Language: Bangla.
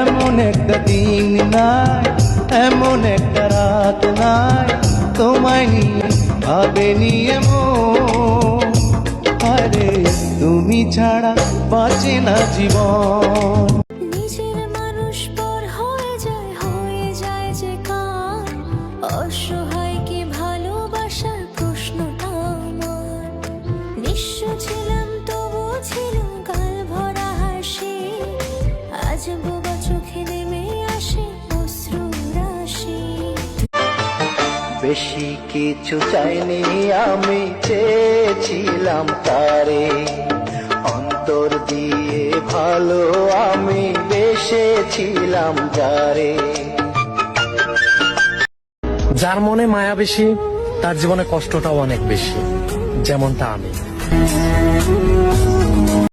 এমন একটা দিন নাই, এমন একটা রাত নাই, তোমায় নিয়ে ভাবেনি এমন। আরে তুমি ছাড়া বাঁচে না জীবন। নিজের মানুষ পর হয়ে যায় যে কার, অসহায় কি ভালোবাসার প্রশ্নটা আমার। নিঃস্ব ছিলাম তবু ছিল গাল ভরা হাসি, আজ বোবা চোখে নেমে আসে অশ্রু রাশি। বেশি কিছু চাইনি আমি, চেয়েছিলাম তারে অন্তর দিয়ে ভালো আমি বেসেছিলাম যারে। যার মনে মায়া বেশি তার জীবনে কষ্টটাও অনেক বেশি, যেমনটা আমি।